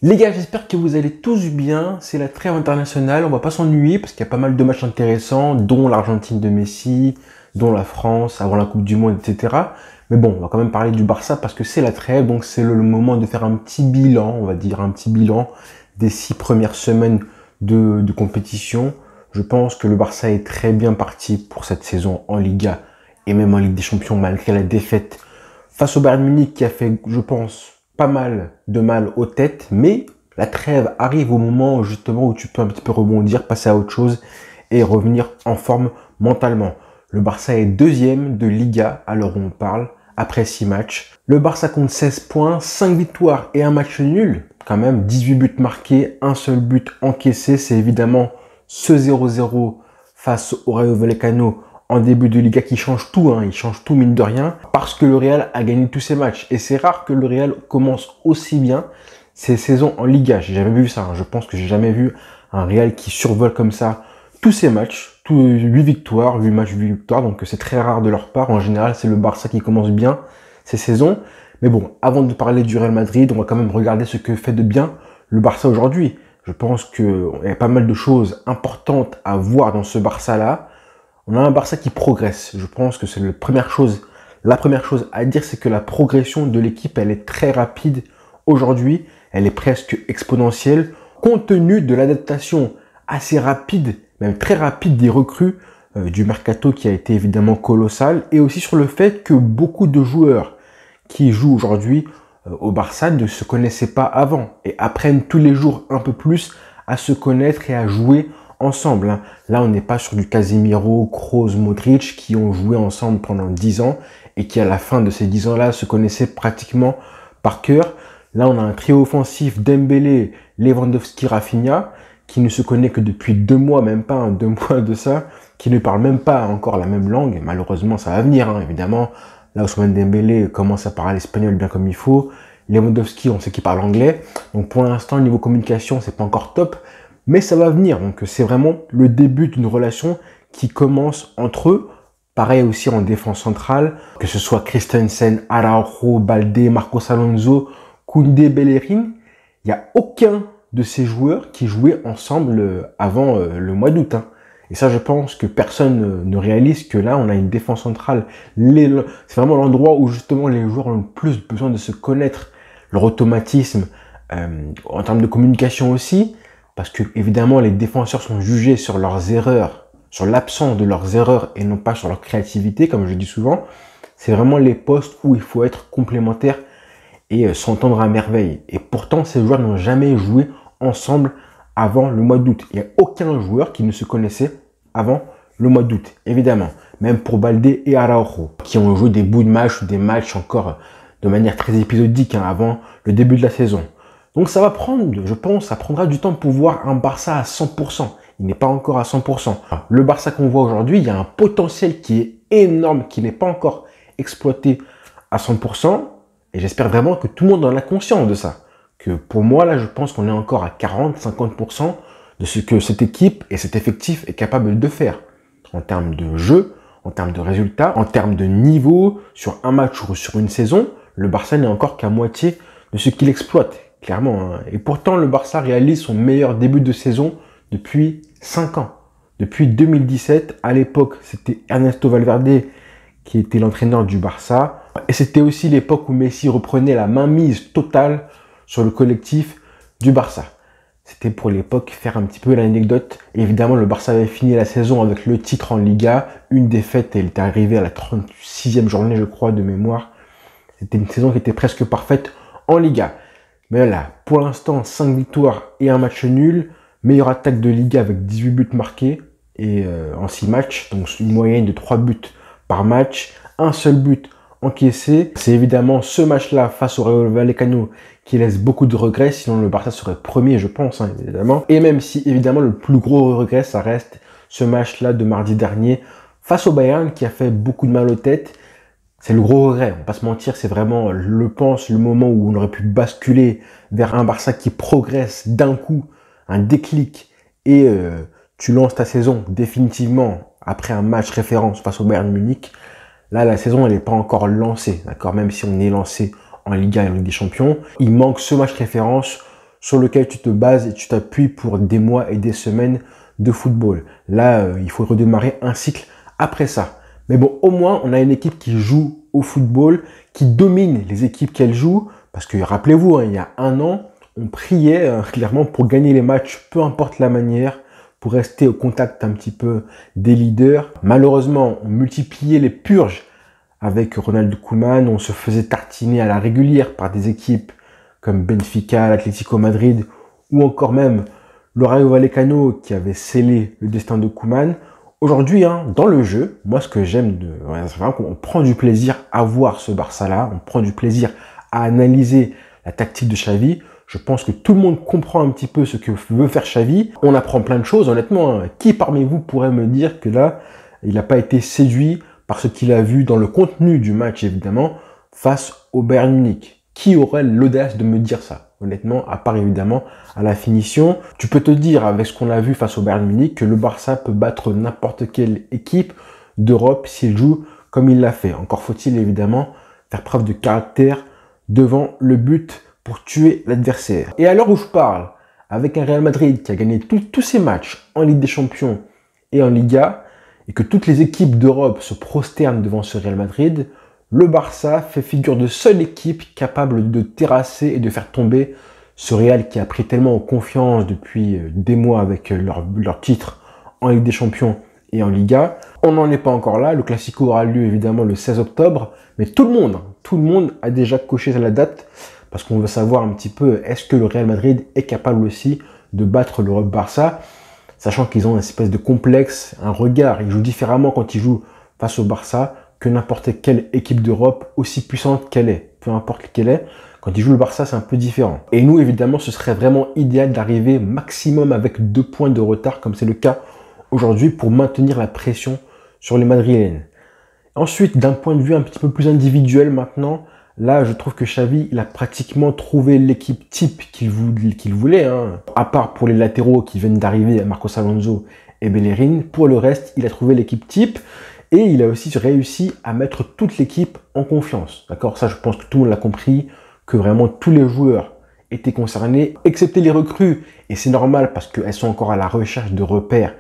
Les gars, j'espère que vous allez tous bien. C'est la trêve internationale. On va pas s'ennuyer parce qu'il y a pas mal de matchs intéressants, dont l'Argentine de Messi, dont la France avant la Coupe du Monde, etc. Mais bon, on va quand même parler du Barça parce que c'est la trêve, donc c'est le moment de faire un petit bilan, on va dire un petit bilan des 6 premières semaines de compétition. Je pense que le Barça est très bien parti pour cette saison en Liga et même en Ligue des Champions malgré la défaite face au Bayern Munich qui a fait, je pense, pas mal de mal aux têtes, mais la trêve arrive au moment justement où tu peux un petit peu rebondir, passer à autre chose et revenir en forme mentalement. Le Barça est deuxième de Liga à l'heure où on parle, après 6 matchs. Le Barça compte 16 points, 5 victoires et un match nul. Quand même, 18 buts marqués, un seul but encaissé. C'est évidemment ce 0-0 face au Rayo Vallecano en début de Liga qui change tout, il change tout mine de rien, parce que le Real a gagné tous ses matchs. Et c'est rare que le Real commence aussi bien ses saisons en Liga. J'ai jamais vu ça, je pense que j'ai jamais vu un Real qui survole comme ça tous ses matchs, 8 victoires, 8 matchs, 8 victoires, donc c'est très rare de leur part. En général, c'est le Barça qui commence bien ses saisons. Mais bon, avant de parler du Real Madrid, on va quand même regarder ce que fait de bien le Barça aujourd'hui. Je pense qu'il y a pas mal de choses importantes à voir dans ce Barça-là. On a un Barça qui progresse. Je pense que c'est la première chose à dire, c'est que la progression de l'équipe, elle est très rapide aujourd'hui. Elle est presque exponentielle, compte tenu de l'adaptation assez rapide, même très rapide des recrues du mercato qui a été évidemment colossal, et aussi sur le fait que beaucoup de joueurs qui jouent aujourd'hui au Barça ne se connaissaient pas avant et apprennent tous les jours un peu plus à se connaître et à jouer ensemble. Là, on n'est pas sur du Casemiro, Kroos, Modric qui ont joué ensemble pendant 10 ans et qui, à la fin de ces 10 ans-là, se connaissaient pratiquement par cœur. Là, on a un trio offensif Dembélé, Lewandowski, Rafinha qui ne se connaît que depuis 2 mois, même pas 2 mois de ça, qui ne parle même pas encore la même langue. Malheureusement, ça va venir, évidemment. Là, Ousmane Dembélé commence à parler espagnol bien comme il faut. Lewandowski, on sait qu'il parle anglais. Donc, pour l'instant, niveau communication, c'est pas encore top. Mais ça va venir, donc c'est vraiment le début d'une relation qui commence entre eux. Pareil aussi en défense centrale, que ce soit Christensen, Araujo, Baldé, Marcos Alonso, Koundé, Bellerin. Il n'y a aucun de ces joueurs qui jouaient ensemble avant le mois d'août. Et ça, je pense que personne ne réalise que là, on a une défense centrale. C'est vraiment l'endroit où justement les joueurs ont le plus besoin de se connaître. Leur automatisme, en termes de communication aussi. Parce que, évidemment, les défenseurs sont jugés sur leurs erreurs, sur l'absence de leurs erreurs et non pas sur leur créativité, comme je dis souvent. C'est vraiment les postes où il faut être complémentaires et s'entendre à merveille. Et pourtant, ces joueurs n'ont jamais joué ensemble avant le mois d'août. Il n'y a aucun joueur qui ne se connaissait avant le mois d'août, évidemment. Même pour Baldé et Araujo, qui ont joué des bouts de match ou des matchs encore de manière très épisodique avant le début de la saison. Donc ça va prendre, je pense, ça prendra du temps pour voir un Barça à 100%. Il n'est pas encore à 100%. Le Barça qu'on voit aujourd'hui, il y a un potentiel qui est énorme, qui n'est pas encore exploité à 100%. Et j'espère vraiment que tout le monde en a conscience de ça. Que pour moi, là, je pense qu'on est encore à 40-50% de ce que cette équipe et cet effectif est capable de faire. En termes de jeu, en termes de résultats, en termes de niveau, sur un match ou sur une saison, le Barça n'est encore qu'à moitié de ce qu'il exploite. Clairement. Et pourtant, le Barça réalise son meilleur début de saison depuis 5 ans. Depuis 2017, à l'époque, c'était Ernesto Valverde qui était l'entraîneur du Barça. Et c'était aussi l'époque où Messi reprenait la mainmise totale sur le collectif du Barça. C'était pour l'époque faire un petit peu l'anecdote. Évidemment, le Barça avait fini la saison avec le titre en Liga. Une défaite, elle était arrivée à la 36e journée, je crois, de mémoire. C'était une saison qui était presque parfaite en Liga. Mais là, pour l'instant, 5 victoires et un match nul. Meilleure attaque de Liga avec 18 buts marqués et en 6 matchs. Donc une moyenne de 3 buts par match. Un seul but encaissé. C'est évidemment ce match-là face au Rayo Vallecano qui laisse beaucoup de regrets. Sinon, le Barça serait premier, je pense, évidemment. Et même si, évidemment, le plus gros regret, ça reste ce match-là de mardi dernier face au Bayern qui a fait beaucoup de mal aux têtes. C'est le gros regret, on va pas se mentir, c'est vraiment, je pense, le moment où on aurait pu basculer vers un Barça qui progresse d'un coup, un déclic, et tu lances ta saison définitivement après un match référence face au Bayern Munich. Là, la saison, elle n'est pas encore lancée, d'accord, même si on est lancé en Liga et en Ligue des Champions. Il manque ce match référence, sur lequel tu te bases et tu t'appuies pour des mois et des semaines de football. Là, il faut redémarrer un cycle après ça. Mais bon, au moins, on a une équipe qui joue au football, qui domine les équipes qu'elle joue. Parce que rappelez-vous, il y a un an, on priait clairement pour gagner les matchs, peu importe la manière, pour rester au contact un petit peu des leaders. Malheureusement, on multipliait les purges avec Ronald Koeman. On se faisait tartiner à la régulière par des équipes comme Benfica, l'Atlético Madrid ou encore même le Rayo Vallecano qui avait scellé le destin de Koeman. Aujourd'hui, dans le jeu, moi ce que j'aime, c'est vraiment qu'on prend du plaisir à voir ce Barça-là, on prend du plaisir à analyser la tactique de Xavi. Je pense que tout le monde comprend un petit peu ce que veut faire Xavi. On apprend plein de choses, honnêtement. Qui parmi vous pourrait me dire que là, il n'a pas été séduit par ce qu'il a vu dans le contenu du match, évidemment, face au Bayern Munich? Qui aurait l'audace de me dire ça? Honnêtement, à part évidemment à la finition. Tu peux te dire, avec ce qu'on a vu face au Bayern Munich, que le Barça peut battre n'importe quelle équipe d'Europe s'il joue comme il l'a fait. Encore faut-il évidemment faire preuve de caractère devant le but pour tuer l'adversaire. Et à l'heure où je parle, avec un Real Madrid qui a gagné tous ses matchs en Ligue des Champions et en Liga, et que toutes les équipes d'Europe se prosternent devant ce Real Madrid, le Barça fait figure de seule équipe capable de terrasser et de faire tomber ce Real qui a pris tellement en confiance depuis des mois avec leur titre en Ligue des Champions et en Liga. On n'en est pas encore là, le Classico aura lieu évidemment le 16 octobre, mais tout le monde a déjà coché la date parce qu'on veut savoir un petit peu est-ce que le Real Madrid est capable aussi de battre le Barça, sachant qu'ils ont une espèce de complexe, un regard, ils jouent différemment quand ils jouent face au Barça que n'importe quelle équipe d'Europe aussi puissante qu'elle est, peu importe quelle est. Quand ils jouent le Barça, c'est un peu différent. Et nous, évidemment, ce serait vraiment idéal d'arriver maximum avec 2 points de retard, comme c'est le cas aujourd'hui, pour maintenir la pression sur les Madrilènes. Ensuite, d'un point de vue un petit peu plus individuel maintenant, là, je trouve que Xavi, il a pratiquement trouvé l'équipe type qu'il voulait, à part pour les latéraux qui viennent d'arriver, Marcos Alonso et Bellerin. Pour le reste, il a trouvé l'équipe type. Et il a aussi réussi à mettre toute l'équipe en confiance. D'accord? Ça, je pense que tout le monde l'a compris, que vraiment tous les joueurs étaient concernés, excepté les recrues. Et c'est normal parce qu'elles sont encore à la recherche de repères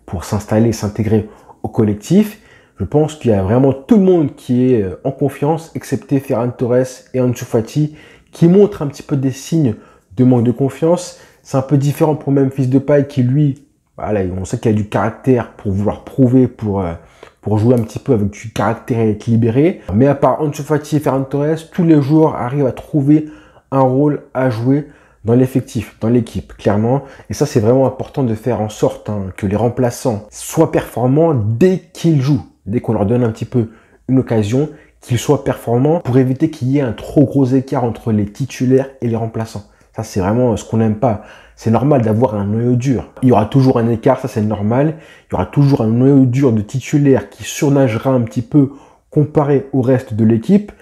pour s'installer, s'intégrer au collectif. Je pense qu'il y a vraiment tout le monde qui est en confiance, excepté Ferran Torres et Ansu Fati, qui montrent un petit peu des signes de manque de confiance. C'est un peu différent pour Memphis Depay qui, lui, voilà, on sait qu'il a du caractère pour vouloir prouver, pour jouer un petit peu avec du caractère et être libéré. Mais à part Ansu Fati et Ferran Torres, tous les joueurs arrivent à trouver un rôle à jouer dans l'effectif, dans l'équipe, clairement. Et ça, c'est vraiment important de faire en sorte que les remplaçants soient performants dès qu'ils jouent, dès qu'on leur donne un petit peu une occasion, qu'ils soient performants pour éviter qu'il y ait un trop gros écart entre les titulaires et les remplaçants. Ça, c'est vraiment ce qu'on n'aime pas. C'est normal d'avoir un noyau dur. Il y aura toujours un écart, ça c'est normal. Il y aura toujours un noyau dur de titulaires qui surnagera un petit peu comparé au reste de l'équipe.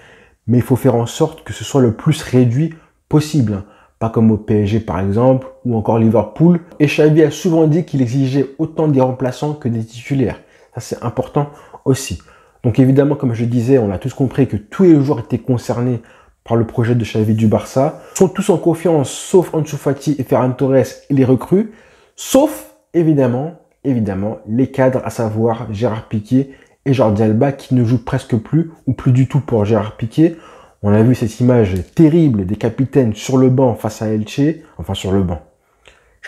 Mais il faut faire en sorte que ce soit le plus réduit possible. Pas comme au PSG par exemple, ou encore Liverpool. Et Xavi a souvent dit qu'il exigeait autant des remplaçants que des titulaires. Ça c'est important aussi. Donc évidemment, comme je disais, on a tous compris que tous les joueurs étaient concernés par le projet de Xavi du Barça, sont tous en confiance, sauf Ansu Fati et Ferran Torres et les recrues, sauf, évidemment, les cadres, à savoir Gérard Piqué et Jordi Alba, qui ne jouent presque plus, ou plus du tout pour Gérard Piqué. On a vu cette image terrible des capitaines sur le banc face à Elche, enfin sur le banc.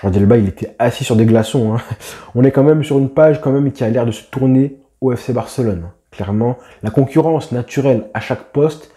Jordi Alba, il était assis sur des glaçons. On est quand même sur une page qui a l'air de se tourner au FC Barcelone. Clairement, la concurrence naturelle à chaque poste,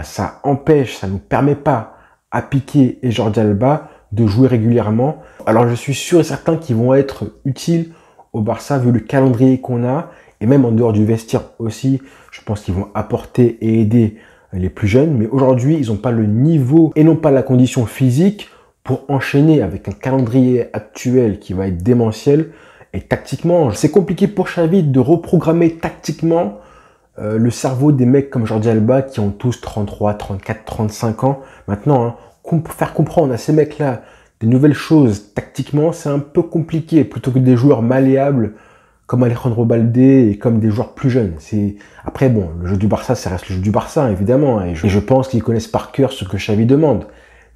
ça empêche, ça ne nous permet pas à Piqué et Jordi Alba de jouer régulièrement. Alors je suis sûr et certain qu'ils vont être utiles au Barça vu le calendrier qu'on a et même en dehors du vestiaire aussi. Je pense qu'ils vont apporter et aider les plus jeunes. Mais aujourd'hui, ils n'ont pas le niveau et non pas la condition physique pour enchaîner avec un calendrier actuel qui va être démentiel. Et tactiquement, c'est compliqué pour Xavi de reprogrammer tactiquement le cerveau des mecs comme Jordi Alba qui ont tous 33, 34, 35 ans. Maintenant, faire comprendre à ces mecs-là des nouvelles choses tactiquement, c'est un peu compliqué plutôt que des joueurs malléables comme Alejandro Baldé et comme des joueurs plus jeunes. Après, bon, le jeu du Barça, ça reste le jeu du Barça, évidemment. Et je pense qu'ils connaissent par cœur ce que Xavi demande.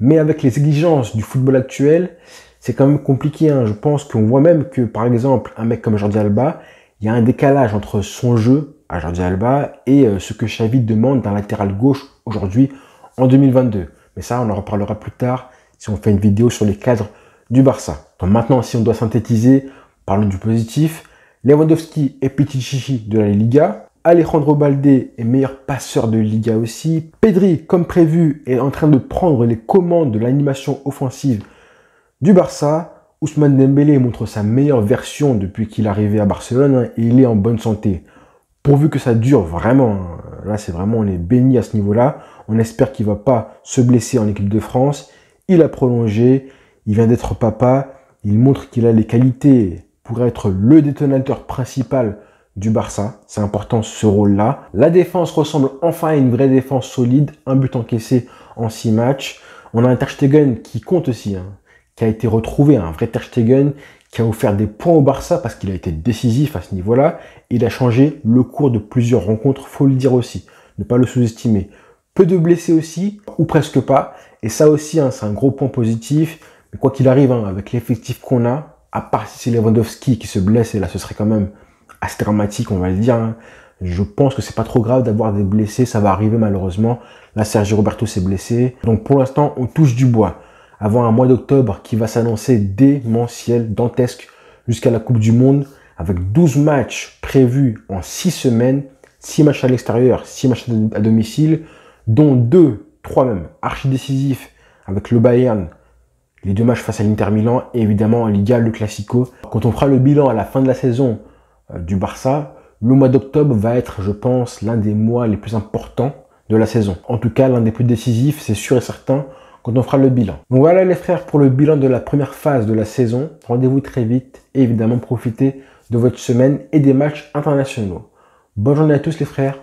Mais avec les exigences du football actuel, c'est quand même compliqué. Hein. Je pense qu'on voit même que, par exemple, un mec comme Jordi Alba, il y a un décalage entre son jeu à Jordi Alba et ce que Xavi demande d'un latéral gauche aujourd'hui en 2022. Mais ça, on en reparlera plus tard si on fait une vidéo sur les cadres du Barça. Donc maintenant, si on doit synthétiser, parlons du positif. Lewandowski est petit chichi de la Liga. Alejandro Balde est meilleur passeur de Liga aussi. Pedri, comme prévu, est en train de prendre les commandes de l'animation offensive du Barça. Ousmane Dembélé montre sa meilleure version depuis qu'il est arrivé à Barcelone et il est en bonne santé. Pourvu que ça dure vraiment, là c'est vraiment, on est béni à ce niveau-là. On espère qu'il ne va pas se blesser en équipe de France. Il a prolongé, il vient d'être papa, il montre qu'il a les qualités pour être le détonateur principal du Barça. C'est important ce rôle-là. La défense ressemble enfin à une vraie défense solide, un but encaissé en 6 matchs. On a un Ter Stegen qui compte aussi, qui a été retrouvé, un vrai Ter Stegen, qui a offert des points au Barça parce qu'il a été décisif à ce niveau-là. Il a changé le cours de plusieurs rencontres, faut le dire aussi, ne pas le sous-estimer. Peu de blessés aussi, ou presque pas, et ça aussi, c'est un gros point positif. Mais quoi qu'il arrive, avec l'effectif qu'on a, à part si c'est Lewandowski qui se blesse, et là ce serait quand même assez dramatique, on va le dire. Je pense que c'est pas trop grave d'avoir des blessés, ça va arriver malheureusement. Là, Sergio Roberto s'est blessé. Donc pour l'instant, on touche du bois. Avant un mois d'octobre qui va s'annoncer démentiel, dantesque, jusqu'à la Coupe du Monde, avec 12 matchs prévus en 6 semaines, 6 matchs à l'extérieur, 6 matchs à domicile, dont 3 même, archi décisifs avec le Bayern, les 2 matchs face à l'Inter Milan, et évidemment en Liga, le Classico. Quand on fera le bilan à la fin de la saison du Barça, le mois d'octobre va être, je pense, l'un des mois les plus importants de la saison. En tout cas, l'un des plus décisifs, c'est sûr et certain, quand on fera le bilan. Donc voilà les frères pour le bilan de la première phase de la saison. Rendez-vous très vite et évidemment profitez de votre semaine et des matchs internationaux. Bonne journée à tous les frères.